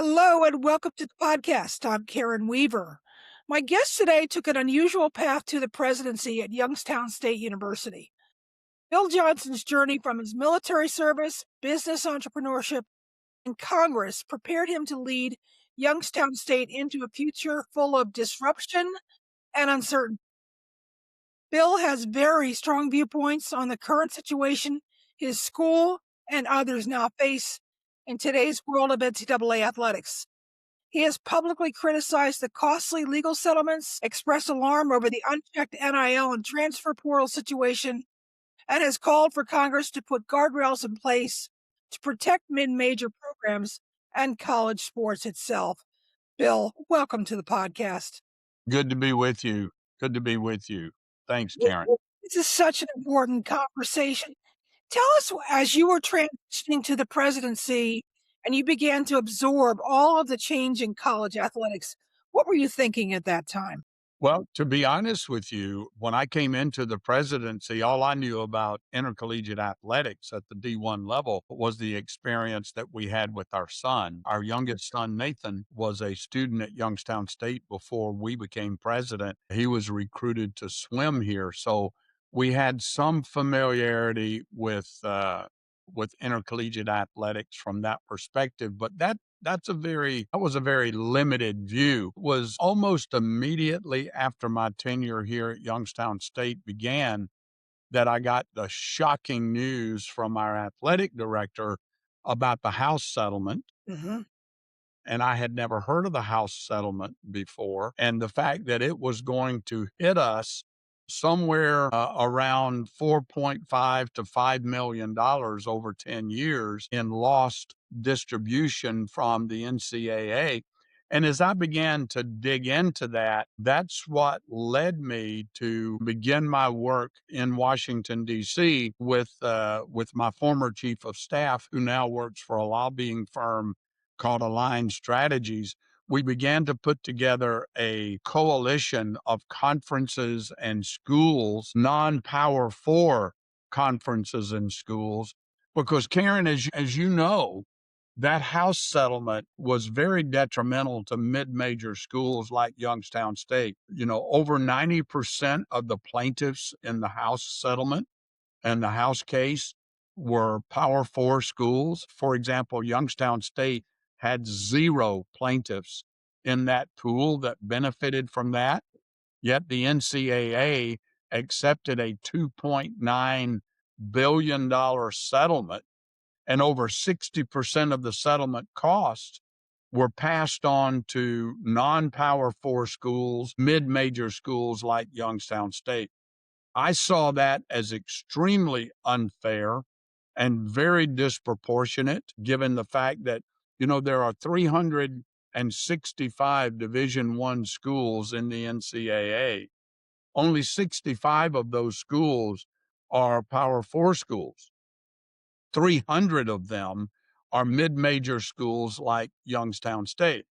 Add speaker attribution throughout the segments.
Speaker 1: Hello and welcome to the podcast. I'm Karen Weaver. My guest today took an unusual path to the presidency at Youngstown State University. Bill Johnson's journey from his military service, business entrepreneurship, and Congress prepared him to lead Youngstown State into a future full of disruption and uncertainty. Bill has very strong viewpoints on the current situation his school and others now face in today's world of NCAA athletics. He has publicly criticized the costly legal settlements, expressed alarm over the unchecked NIL and transfer portal situation, and has called for Congress to put guardrails in place to protect mid-major programs and college sports itself. Bill, welcome to the podcast.
Speaker 2: Good to be with you. Good to be with you. Thanks, Karen.
Speaker 1: This is such an important conversation. Tell us, as you were transitioning to the presidency and you began to absorb all of the change in college athletics, what were you thinking at that time?
Speaker 2: Well, to be honest with you, when I came into the presidency, all I knew about intercollegiate athletics at the D1 level was the experience that we had with our son. Our youngest son, Nathan, was a student at Youngstown State before we became president. He was recruited to swim here. So we had some familiarity with intercollegiate athletics from that perspective, but that was a very limited view. It was almost immediately after my tenure here at Youngstown State began that I got the shocking news from our athletic director about the House settlement.
Speaker 1: Hmm.
Speaker 2: And I had never heard of the House settlement before. And the fact that it was going to hit us somewhere around 4.5 to $5 million over 10 years in lost distribution from the NCAA. And as I began to dig into that, that's what led me to begin my work in Washington, D.C. with my former chief of staff, who now works for a lobbying firm called Aligned Strategies. We began to put together a coalition of conferences and schools, non-Power Four conferences and schools, because Karen, as you know, that House settlement was very detrimental to mid-major schools like Youngstown State. You know, over 90% of the plaintiffs in the House settlement and the House case were Power Four schools. For example, Youngstown State had zero plaintiffs in that pool that benefited from that. Yet the NCAA accepted a $2.9 billion settlement, and over 60% of the settlement costs were passed on to non-Power Four schools, mid-major schools like Youngstown State. I saw that as extremely unfair and very disproportionate, given the fact that, there are 365 Division I schools in the NCAA. Only 65 of those schools are Power Four schools. 300 of them are mid-major schools like Youngstown State.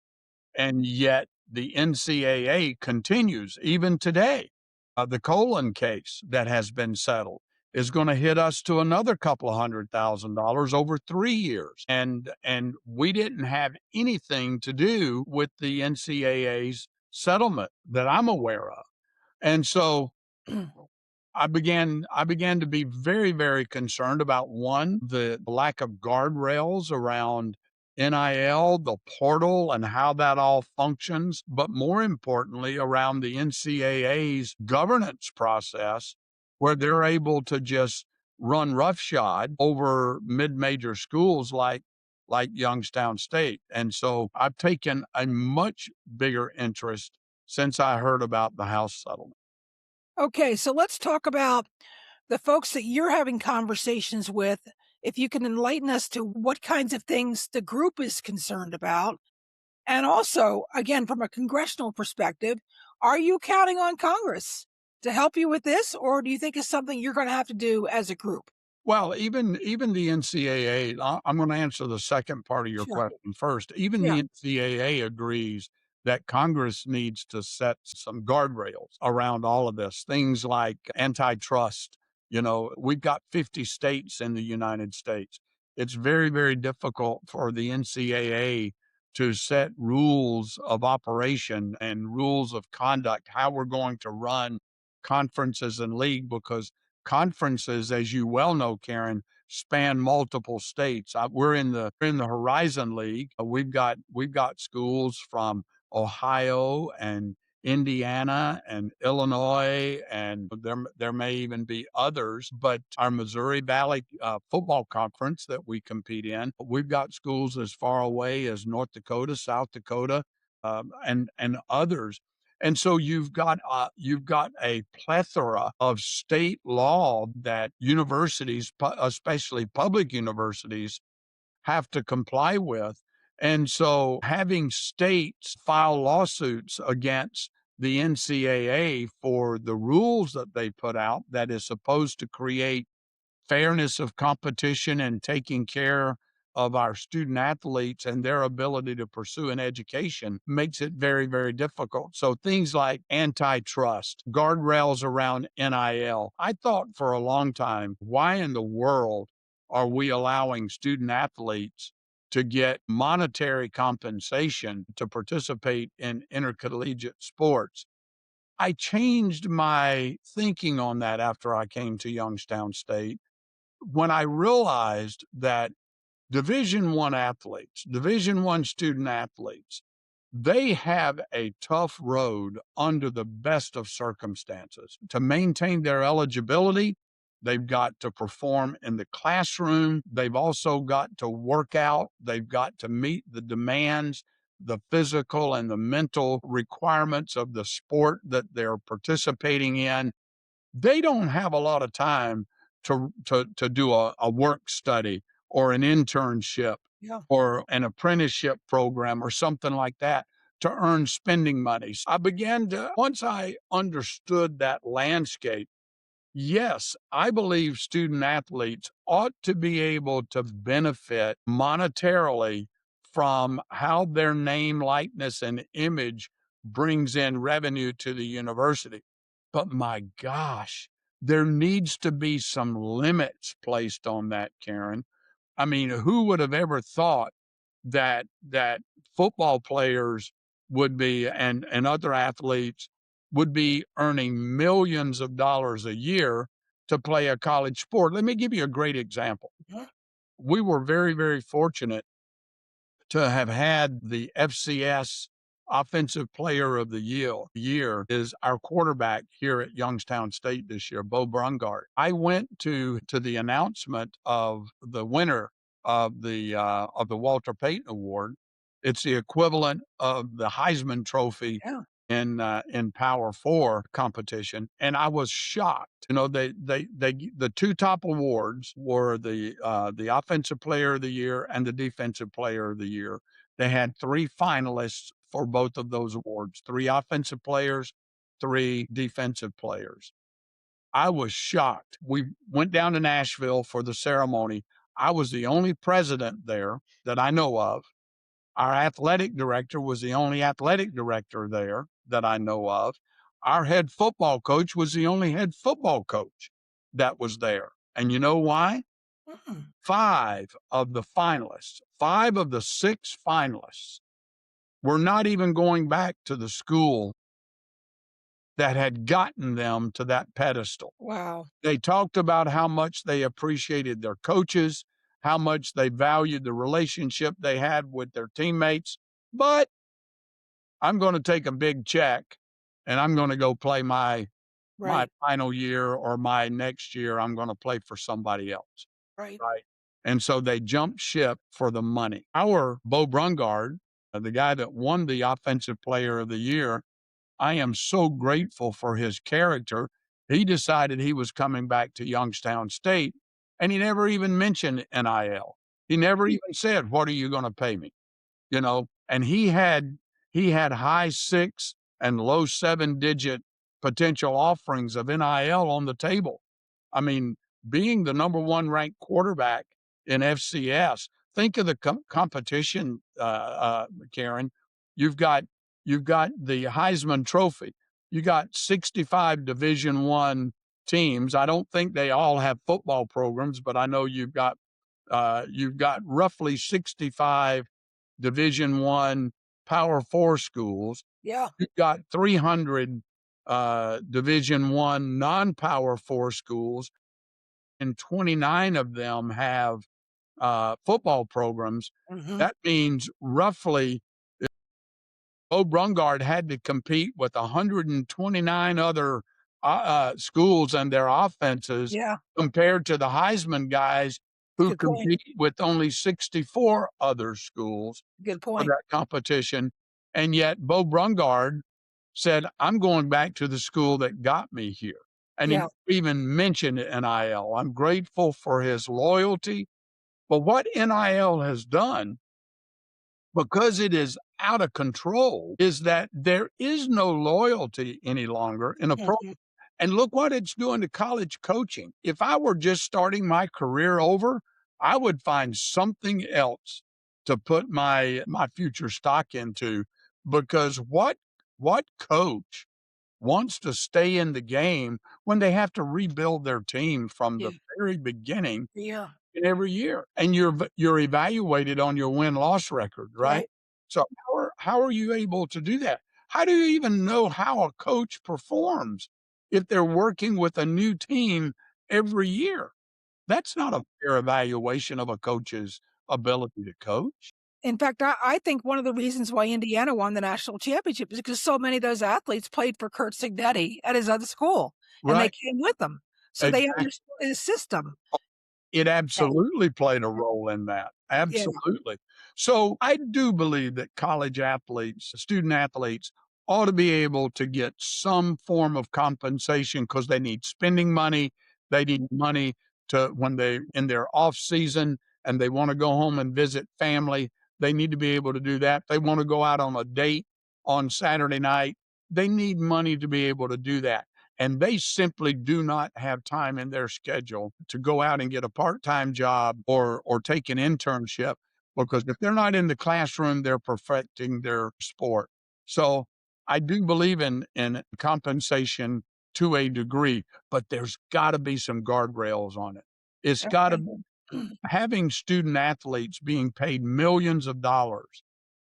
Speaker 2: And yet the NCAA continues even today. The Colon case that has been settled is going to hit us to another couple of $100,000 over 3 years. And we didn't have anything to do with the NCAA's settlement that I'm aware of. And so I began to be very, very concerned about, one, the lack of guardrails around NIL, the portal, and how that all functions, but more importantly, around the NCAA's governance process, where they're able to just run roughshod over mid-major schools like Youngstown State. And so I've taken a much bigger interest since I heard about the House settlement.
Speaker 1: Okay, so let's talk about the folks that you're having conversations with. If you can enlighten us to what kinds of things the group is concerned about. And also, again, from a congressional perspective, are you counting on Congress to help you with this, or do you think it's something you're going to have to do as a group?
Speaker 2: Well, even the NCAA, I'm going to answer the second part of your
Speaker 1: Sure.
Speaker 2: question first. Even
Speaker 1: Yeah.
Speaker 2: the NCAA agrees that Congress needs to set some guardrails around all of this, things like antitrust. We've got 50 states in the United States. It's very, very difficult for the NCAA to set rules of operation and rules of conduct, how we're going to run conferences and league, because conferences, as you well know, Karen, span multiple states. We're in the Horizon League. We've got schools from Ohio and Indiana and Illinois, and there may even be others, but our Missouri Valley Football Conference that we compete in, we've got schools as far away as North Dakota, South Dakota, and others. And so you've got a plethora of state law that universities, especially public universities, have to comply with. And so having states file lawsuits against the NCAA for the rules that they put out that is supposed to create fairness of competition and taking care of our student athletes and their ability to pursue an education makes it very, very difficult. So things like antitrust, guardrails around NIL. I thought for a long time, why in the world are we allowing student athletes to get monetary compensation to participate in intercollegiate sports? I changed my thinking on that after I came to Youngstown State when I realized that Division I student athletes, they have a tough road under the best of circumstances. To maintain their eligibility, they've got to perform in the classroom. They've also got to work out. They've got to meet the demands, the physical and the mental requirements of the sport that they're participating in. They don't have a lot of time to do a work study or an internship
Speaker 1: Yeah.
Speaker 2: or an apprenticeship program or something like that to earn spending money. So I began to, once I understood that landscape, yes, I believe student athletes ought to be able to benefit monetarily from how their name, likeness, and image brings in revenue to the university. But my gosh, there needs to be some limits placed on that, Karen. I mean, who would have ever thought that football players would be and other athletes would be earning millions of dollars a year to play a college sport? Let me give you a great example.
Speaker 1: Yeah.
Speaker 2: We were very, very fortunate to have had the FCS Offensive Player of the Year is our quarterback here at Youngstown State this year, Bo Brungard. I went to the announcement of the winner of the Walter Payton Award. It's the equivalent of the Heisman Trophy
Speaker 1: Yeah.
Speaker 2: in Power Four competition, and I was shocked. The two top awards were the Offensive Player of the Year and the Defensive Player of the Year. They had three finalists for both of those awards: three offensive players, three defensive players. I was shocked. We went down to Nashville for the ceremony. I was the only president there that I know of. Our athletic director was the only athletic director there that I know of. Our head football coach was the only head football coach that was there. And you know why?
Speaker 1: Mm.
Speaker 2: Five of the six finalists were not even going back to the school that had gotten them to that pedestal.
Speaker 1: Wow.
Speaker 2: They talked about how much they appreciated their coaches, how much they valued the relationship they had with their teammates. But I'm going to take a big check and I'm going to go play my
Speaker 1: Right.
Speaker 2: final year, or my next year I'm going to play for somebody else.
Speaker 1: Right.
Speaker 2: Right. And so they jumped ship for the money. Our Bo Brungard, the guy that won the Offensive Player of the Year, I am so grateful for his character. He decided he was coming back to Youngstown State, and he never even mentioned NIL. He never even said, "What are you going to pay me?" And he had high six and low seven digit potential offerings of NIL on the table. I mean, being the number one ranked quarterback in FCS, think of the competition, Karen. You've got you've got the Heisman Trophy. You got 65 Division I teams. I don't think they all have football programs, but I know you've got roughly 65 Division I Power 4 schools.
Speaker 1: Yeah.
Speaker 2: You've got 300 Division I non-Power 4 schools, and 29 of them have football programs.
Speaker 1: Hmm.
Speaker 2: That means roughly Bo Brungard had to compete with 129 other schools and their offenses
Speaker 1: Yeah.
Speaker 2: compared to the Heisman guys who
Speaker 1: Good point.
Speaker 2: compete with only 64 other schools
Speaker 1: Good
Speaker 2: for
Speaker 1: point.
Speaker 2: that competition. And yet Bo Brungard said, I'm going back to the school that got me here. And he
Speaker 1: Yeah.
Speaker 2: even mentioned NIL. I'm grateful for his loyalty. But what NIL has done, because it is out of control, is that there is no loyalty any longer in a pro.
Speaker 1: Mhm.
Speaker 2: And look what it's doing to college coaching. If I were just starting my career over, I would find something else to put my future stock into, because what coach wants to stay in the game when they have to rebuild their team from
Speaker 1: Yeah.
Speaker 2: the very beginning
Speaker 1: Yeah.
Speaker 2: in every year, and you're evaluated on your win-loss record, right?
Speaker 1: Right.
Speaker 2: So how are you able to do that? How do you even know how a coach performs if they're working with a new team every year? That's not a fair evaluation of a coach's ability to coach.
Speaker 1: In fact, I think one of the reasons why Indiana won the national championship is because so many of those athletes played for Kurt Signetti at his other school, and they
Speaker 2: Right,
Speaker 1: came with him. So they
Speaker 2: exactly.
Speaker 1: understood his system.
Speaker 2: It
Speaker 1: Yeah.
Speaker 2: absolutely played a role in that.
Speaker 1: Yeah.
Speaker 2: Absolutely. So I do believe that college athletes, student athletes, ought to be able to get some form of compensation because they need spending money. They need money to when they in their off season and they want to go home and visit family. They need to be able to do that. They want to go out on a date on Saturday night. They need money to be able to do that, and they simply do not have time in their schedule to go out and get a part-time job or take an internship, because if they're not in the classroom, they're perfecting their sport. So I do believe in compensation to a degree, but there's got to be some guardrails on it. It's got to
Speaker 1: Okay.
Speaker 2: having student athletes being paid millions of dollars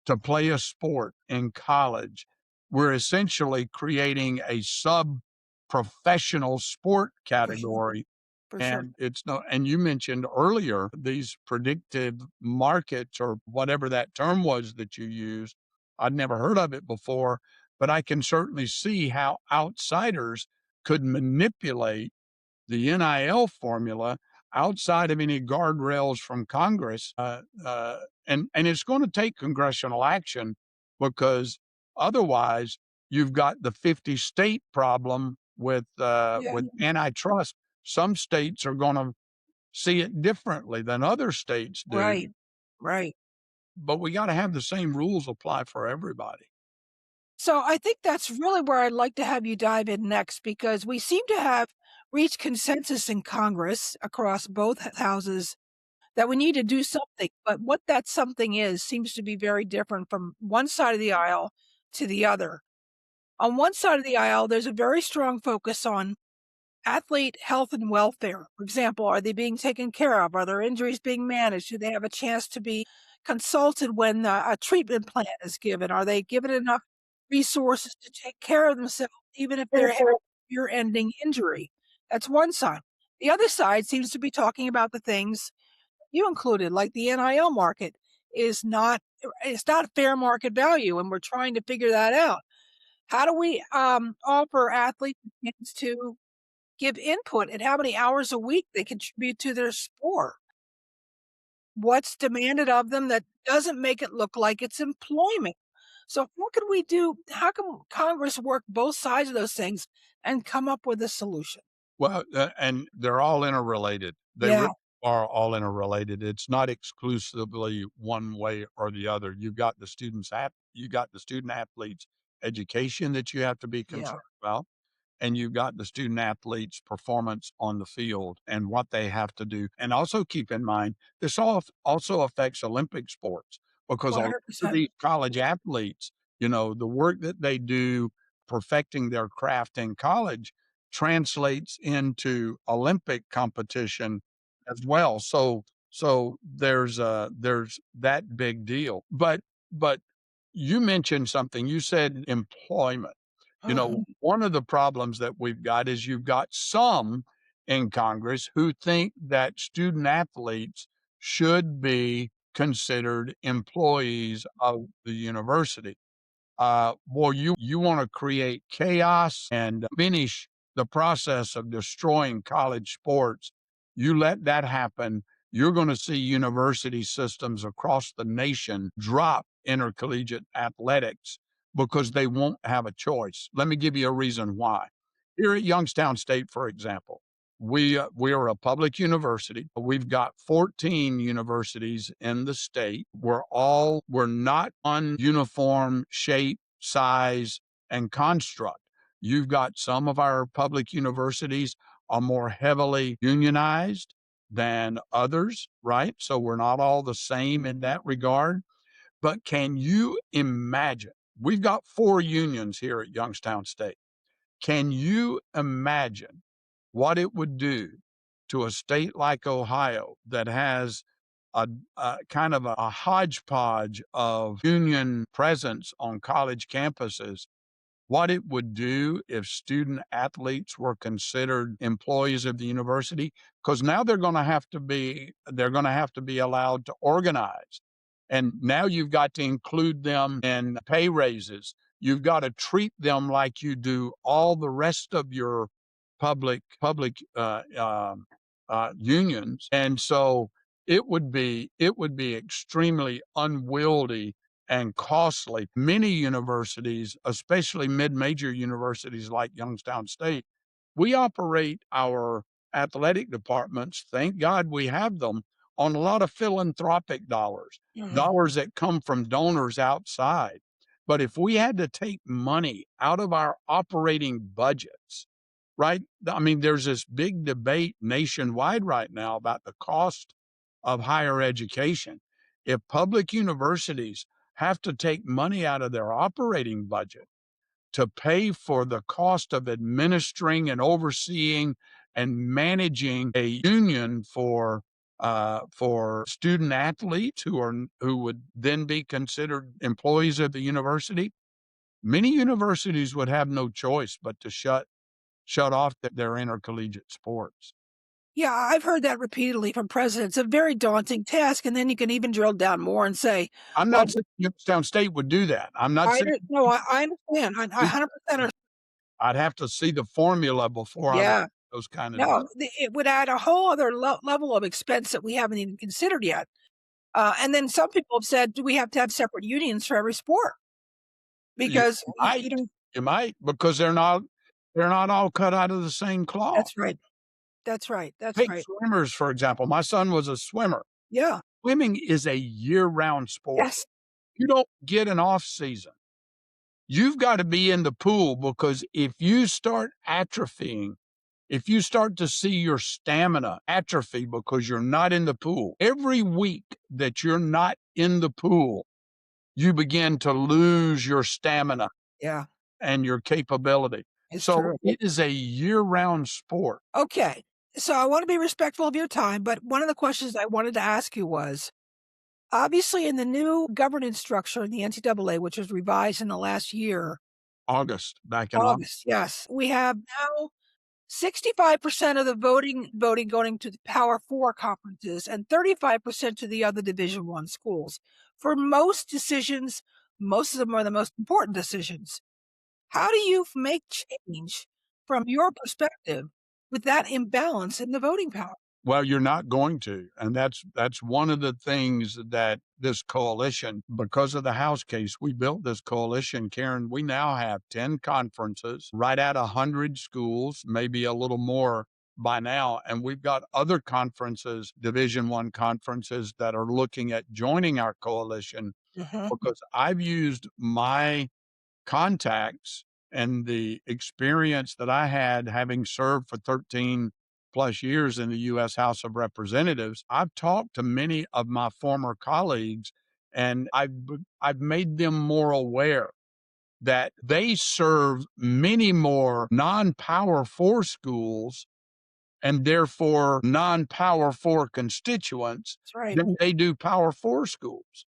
Speaker 2: to play a sport in college, we're essentially creating a sub-professional sport
Speaker 1: For sure.
Speaker 2: category,
Speaker 1: For sure.
Speaker 2: and it's no and you mentioned earlier these predictive markets or whatever that term was that you used. I'd never heard of it before, but I can certainly see how outsiders could manipulate the NIL formula outside of any guardrails from Congress. And it's going to take congressional action, because otherwise you've got the 50 state problem
Speaker 1: Yeah.
Speaker 2: with antitrust. Some states are going to see it differently than other states do,
Speaker 1: Right. Right.
Speaker 2: but we got to have the same rules apply for everybody.
Speaker 1: So I think that's really where I'd like to have you dive in next, because we seem to have reached consensus in Congress across both houses that we need to do something. But what that something is seems to be very different from one side of the aisle to the other. On one side of the aisle, there's a very strong focus on athlete health and welfare. For example, are they being taken care of? Are their injuries being managed? Do they have a chance to be consulted when a treatment plan is given? Are they given enough resources to take care of themselves, even if they're having a career ending injury? That's one side. The other side seems to be talking about the things you included, like the NIL market is not it's not fair market value, and we're trying to figure that out. How do we offer athletes a chance to give input and how many hours a week they contribute to their sport? What's demanded of them that doesn't make it look like it's employment? So what could we do? How can Congress work both sides of those things and come up with a solution?
Speaker 2: Well, and they're all interrelated. They
Speaker 1: Yeah,
Speaker 2: really are all interrelated. It's not exclusively one way or the other. You got the student athletes education that you have to be
Speaker 1: yeah.
Speaker 2: concerned about, and you've got the student athletes performance on the field and what they have to do. And also keep in mind, this all also affects Olympic sports, because a lot of
Speaker 1: 100%.
Speaker 2: these college athletes, the work that they do perfecting their craft in college translates into Olympic competition as well. So So there's that big deal. But you mentioned something. You said employment. You know,
Speaker 1: Mhm.
Speaker 2: one of the problems that we've got is you've got some in Congress who think that student athletes should be considered employees of the university. Well, you want to create chaos and finish the process of destroying college sports. You let that happen, you're going to see university systems across the nation drop intercollegiate athletics because they won't have a choice. Let me give you a reason why. Here at Youngstown State, for example, we are a public university. We've got 14 universities in the state. We're not on uniform shape, size, and construct. You've got some of our public universities are more heavily unionized than others, right? So we're not all the same in that regard. But can you imagine? We've got 4 unions here at Youngstown State. Can you imagine what it would do to a state like Ohio that has a kind of a hodgepodge of union presence on college campuses? What it would do if student athletes were considered employees of the university? Because now they're going to have to be allowed to organize. And now you've got to include them in pay raises. You've got to treat them like you do all the rest of your public unions. And so it would be extremely unwieldy and costly. Many universities, especially mid-major universities like Youngstown State, we operate our athletic departments, thank God we have them, on a lot of philanthropic dollars,
Speaker 1: Mhm.
Speaker 2: dollars that come from donors outside. But if we had to take money out of our operating budgets, right? I mean, there's this big debate nationwide right now about the cost of higher education. If public universities have to take money out of their operating budget to pay for the cost of administering and overseeing and managing a union for student athletes who would then be considered employees of the university. Many universities would have no choice but to shut off their intercollegiate sports.
Speaker 1: Yeah, I've heard that repeatedly from presidents. A very daunting task, and then you can even drill down more and say,
Speaker 2: I'm
Speaker 1: "Well,
Speaker 2: not saying Youngstown State would do that. I'm not
Speaker 1: I
Speaker 2: saying
Speaker 1: don't no, I understand. I
Speaker 2: we
Speaker 1: 100%
Speaker 2: I'd have to see the formula before I would
Speaker 1: yeah.
Speaker 2: make those kind of
Speaker 1: No,
Speaker 2: decisions.
Speaker 1: it would add a whole other level of expense that we haven't even considered yet. And then some people have said, "Do we have to have separate unions for every sport?"
Speaker 2: You
Speaker 1: Because you
Speaker 2: might,
Speaker 1: know
Speaker 2: you might, because they're not all cut out of the same cloth.
Speaker 1: that's right. That's right. That's
Speaker 2: Take
Speaker 1: right.
Speaker 2: swimmers, for example. My son was a swimmer.
Speaker 1: Yeah.
Speaker 2: Swimming is a year-round sport.
Speaker 1: Yes.
Speaker 2: You don't get an off season. You've got to be in the pool because if you start atrophying, if you start to see your stamina atrophy because you're not in the pool, every week that you're not in the pool, you begin to lose your stamina
Speaker 1: Yeah,
Speaker 2: and your capability.
Speaker 1: it's
Speaker 2: So
Speaker 1: true.
Speaker 2: it is a year-round sport.
Speaker 1: Okay. So I wanna be respectful of your time, but one of the questions I wanted to ask you was, obviously, in the new governance structure in the NCAA, which was revised in the last year,
Speaker 2: Back in August.
Speaker 1: August, yes, we have now 65% of the voting going to the Power 4 conferences and 35% to the other Division I schools. For most decisions, most of them are the most important decisions. How do you make change from your perspective with that imbalance in the voting power?
Speaker 2: Well, you're not going to, and that's one of the things that this coalition, because of the House case, we built this coalition, Karen. We now have 10 conferences, right at 100 schools, maybe a little more by now, and we've got other conferences, Division I conferences that are looking at joining our coalition
Speaker 1: Mhm,
Speaker 2: because I've used my contacts and the experience that I had having served for 13 plus years in the US House of Representatives. I've talked to many of my former colleagues and I've made them more aware that they serve many more non-power 4 schools and therefore non-Power Four constituents
Speaker 1: That's right.
Speaker 2: than they do Power Four schools.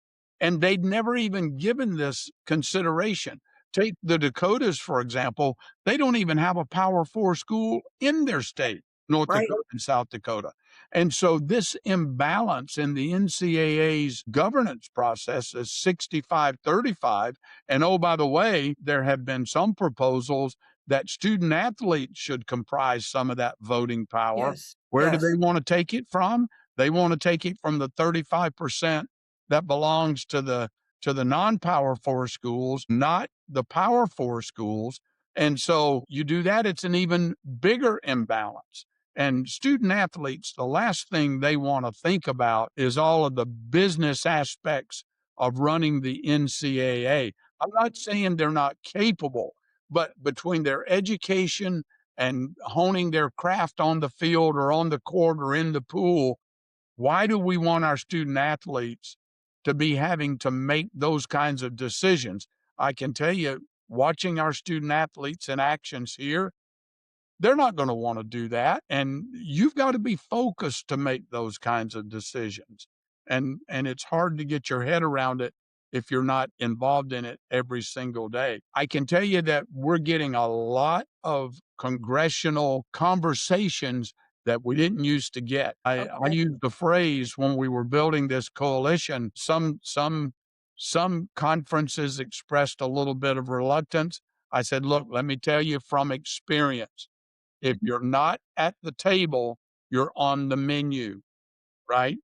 Speaker 2: And they'd never even given this consideration. Take the Dakotas, for example. They don't even have a Power Four school in their state, North
Speaker 1: Right.
Speaker 2: Dakota and South Dakota. And so this imbalance in the NCAA's governance process is 65-35. And oh, by the way, there have been some proposals that student athletes should comprise some of that voting power.
Speaker 1: Yes.
Speaker 2: Where do they
Speaker 1: Yes.
Speaker 2: want to take it from? They want to take it from the 35% that belongs to the non-Power Four schools, not the Power Four schools. And so you do that, it's an even bigger imbalance. And student athletes, the last thing they want to think about is all of the business aspects of running the NCAA. I'm not saying they're not capable, but between their education and honing their craft on the field or on the court or in the pool, why do we want our student athletes to be having to make those kinds of decisions? I can tell you, watching our student athletes in actions here, they're not going to want to do that. And you've got to be focused to make those kinds of decisions. And it's hard to get your head around it if you're not involved in it every single day. I can tell you that we're getting a lot of congressional conversations that we didn't used to get. I
Speaker 1: Okay.
Speaker 2: used the phrase when we were building this coalition, some conferences expressed a little bit of reluctance. I said, look, let me tell you from experience, if you're not at the table, you're on the menu, right?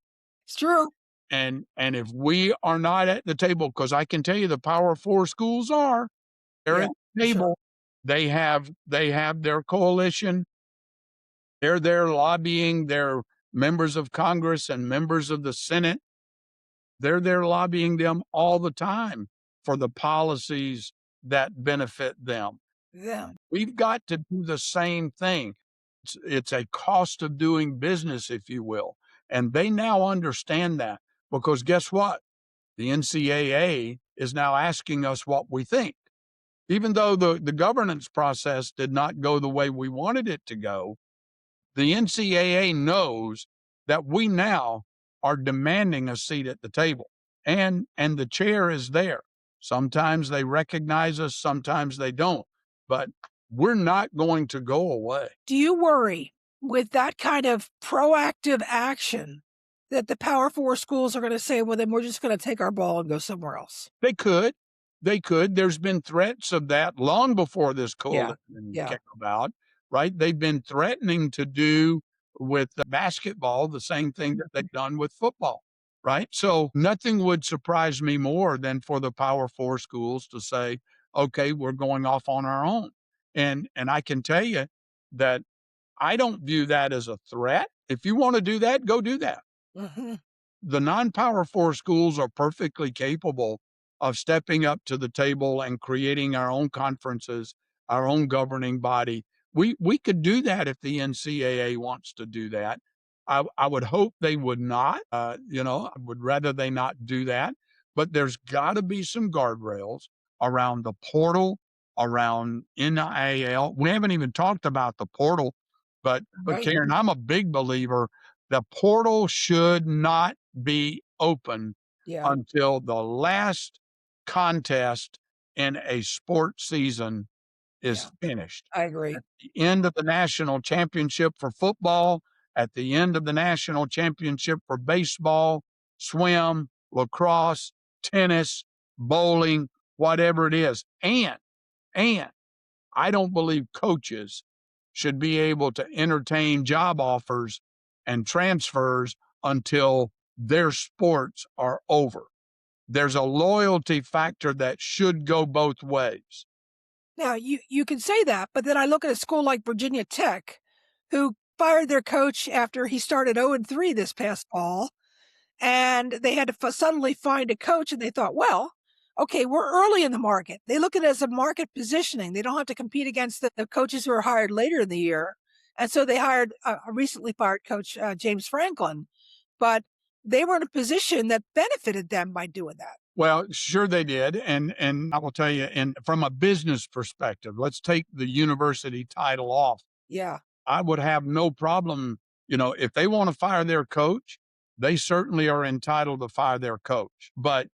Speaker 1: It's true.
Speaker 2: And if we are not at the table, because I can tell you the Power Four schools are, they're
Speaker 1: Yeah.
Speaker 2: at the
Speaker 1: For sure.
Speaker 2: table. They have their coalition. They're there lobbying their members of Congress and members of the Senate. They're there lobbying them all the time for the policies that benefit them.
Speaker 1: Them.
Speaker 2: We've got to do the same thing. It's a cost of doing business, if you will. And they now understand that because guess what? The NCAA is now asking us what we think. Even though the governance process did not go the way we wanted it to go, the NCAA knows that we now are demanding a seat at the table. And the chair is there. Sometimes they recognize us, sometimes they don't. But we're not going to go away.
Speaker 1: Do you worry with that kind of proactive action that the Power Four schools are going to say, well, then we're just going to take our ball and go somewhere else?
Speaker 2: They could. They could. There's been threats of that long before this
Speaker 1: Yeah.
Speaker 2: coalition
Speaker 1: Yeah.
Speaker 2: came about, right? They've been threatening to do with basketball the same thing that they've done with football, right? So nothing would surprise me more than for the Power Four schools to say, okay, we're going off on our own. And I can tell you that I don't view that as a threat. If you want to do that, go do that.
Speaker 1: Hmm.
Speaker 2: The non-Power Four schools are perfectly capable of stepping up to the table and creating our own conferences, our own governing body. We could do that if the NCAA wants to do that. I would hope they would not. I would rather they not do that. But there's got to be some guardrails around the portal, around NIL. We haven't even talked about the portal, but
Speaker 1: Right.
Speaker 2: Karen, I'm a big believer the portal should not be open
Speaker 1: Yeah.
Speaker 2: until the last contest in a sports season
Speaker 1: Yeah.
Speaker 2: is finished.
Speaker 1: I agree.
Speaker 2: At the end of the national championship for football, at the end of the national championship for baseball, swim, lacrosse, tennis, bowling, whatever it is. And I don't believe coaches should be able to entertain job offers and transfers until their sports are over. There's a loyalty factor that should go both ways.
Speaker 1: Now, you can say that, but then I look at a school like Virginia Tech, who fired their coach after he started 0-3 this past fall, and they had to suddenly find a coach, and they thought, well, okay, we're early in the market. They look at it as a market positioning. They don't have to compete against the coaches who are hired later in the year. And so they hired a recently fired coach, James Franklin, but they were in a position that benefited them by doing that.
Speaker 2: Well, sure they did, and I will tell you, and from a business perspective, let's take the university title off.
Speaker 1: Yeah.
Speaker 2: I would have no problem, if they want to fire their coach, they certainly are entitled to fire their coach. But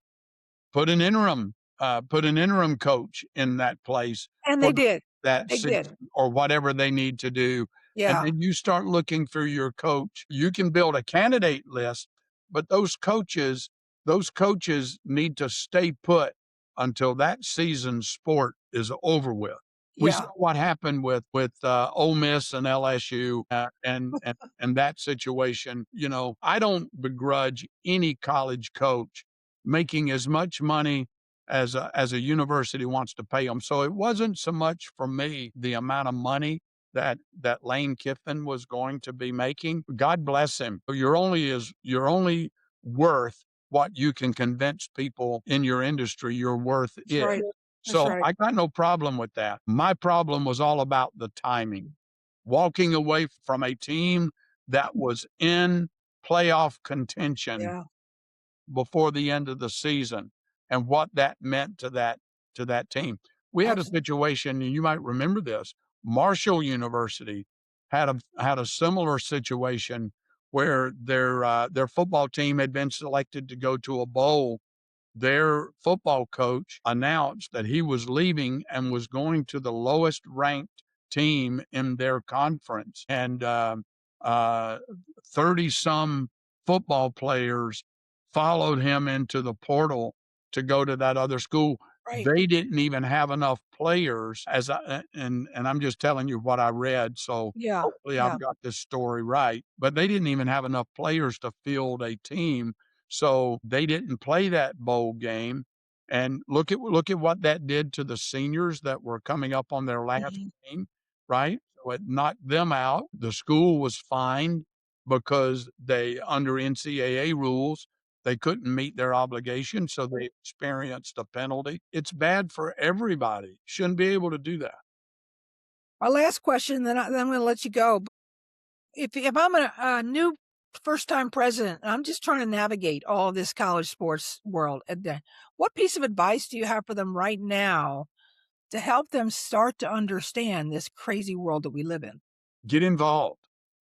Speaker 2: put an interim put an interim coach in that place
Speaker 1: And
Speaker 2: for
Speaker 1: they did.
Speaker 2: that
Speaker 1: They
Speaker 2: season
Speaker 1: did.
Speaker 2: or whatever they need to do. And
Speaker 1: Yeah.
Speaker 2: then you start looking for your coach. You can build a candidate list, but those coaches need to stay put until that season's sport is over with. We saw
Speaker 1: Yeah.
Speaker 2: what happened with Ole Miss and LSU, and that situation. I don't begrudge any college coach making as much money as a university wants to pay them. So it wasn't so much for me the amount of money that Lane Kiffin was going to be making. God bless him. You're only worth what you can convince people in your industry you're worth
Speaker 1: That's
Speaker 2: it.
Speaker 1: right. That's
Speaker 2: So
Speaker 1: right.
Speaker 2: I got no problem with that. My problem was all about the timing. Walking away from a team that was in playoff contention
Speaker 1: Yeah.
Speaker 2: before the end of the season and what that meant to that team. We had a
Speaker 1: Absolutely.
Speaker 2: situation, and you might remember this. Marshall University had a similar situation where their football team had been selected to go to a bowl. Their football coach announced that he was leaving and was going to the lowest ranked team in their conference. And 30 some football players followed him into the portal to go to that other school.
Speaker 1: Right.
Speaker 2: They didn't even have enough players and I'm just telling you what I read. So
Speaker 1: Yeah.
Speaker 2: hopefully
Speaker 1: Yeah.
Speaker 2: I've got this story right, but they didn't even have enough players to field a team, so they didn't play that bowl game. And look at what that did to the seniors that were coming up on their last
Speaker 1: Mhm.
Speaker 2: game, right? So it knocked them out. The school was fined because they, under NCAA rules, they couldn't meet their obligation, so they experienced a penalty. It's bad for everybody. Shouldn't be able to do that.
Speaker 1: Our last question, then I'm going to let you go. If I'm a new first time president, and I'm just trying to navigate all of this college sports world, what piece of advice do you have for them right now to help them start to understand this crazy world that we live in?
Speaker 2: Get involved.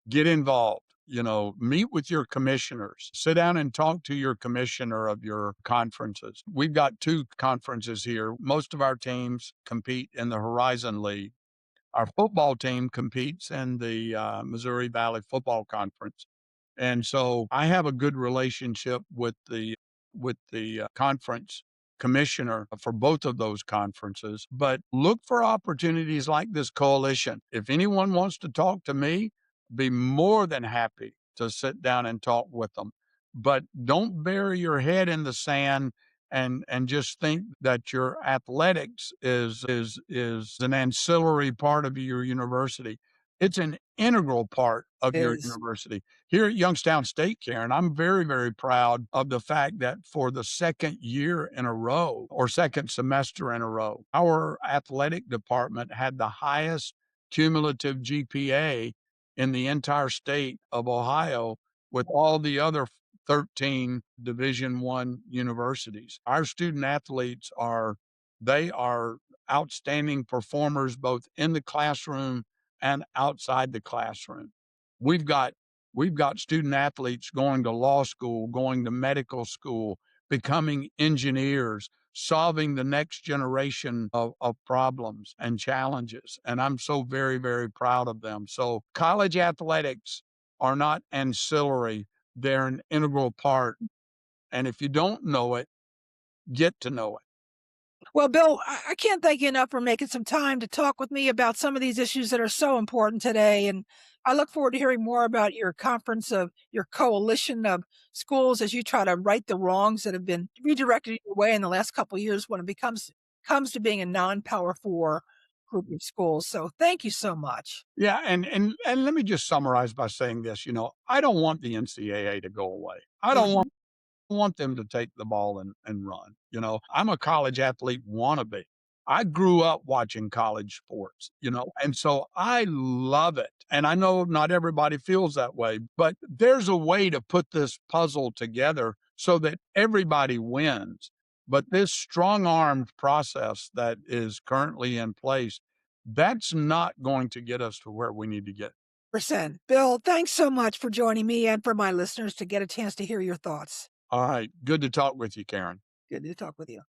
Speaker 2: Get involved. Meet with your commissioners. Sit down and talk to your commissioner of your conferences. We've got two conferences here. Most of our teams compete in the Horizon League. Our football team competes in the Missouri Valley Football Conference. And so I have a good relationship with the conference commissioner for both of those conferences. But look for opportunities like this coalition. If anyone wants to talk to me, be more than happy to sit down and talk with them. But don't bury your head in the sand and just think that your athletics is an ancillary part of your university. It's an integral part of your
Speaker 1: Is
Speaker 2: university. Here at Youngstown State, Karen, I'm very, very proud of the fact that for the second year in a row or second semester in a row, our athletic department had the highest cumulative GPA in the entire state of Ohio with all the other 13 Division I universities. Our student athletes they are outstanding performers both in the classroom and outside the classroom. We've got we've got student athletes going to law school, going to medical school, becoming engineers, solving the next generation of problems and challenges. And I'm so very, very proud of them. So college athletics are not ancillary, they're an integral part. And if you don't know it, get to know it.
Speaker 1: Well, Bill, I can't thank you enough for making some time to talk with me about some of these issues that are so important today. And I look forward to hearing more about your conference of your coalition of schools as you try to right the wrongs that have been redirected your way in the last couple of years when it comes to being a non-power four group of schools. So thank you so much.
Speaker 2: Yeah, and let me just summarize by saying this, I don't want the NCAA to go away. I
Speaker 1: Yeah.
Speaker 2: don't want them to take the ball and run. I'm a college athlete wannabe. I grew up watching college sports, and so I love it. And I know not everybody feels that way, but there's a way to put this puzzle together so that everybody wins. But this strong armed process that is currently in place, that's not going to get us to where we need to get.
Speaker 1: Percent. Bill, thanks so much for joining me and for my listeners to get a chance to hear your thoughts.
Speaker 2: All right. Good to talk with you, Karen.
Speaker 1: Good to talk with you.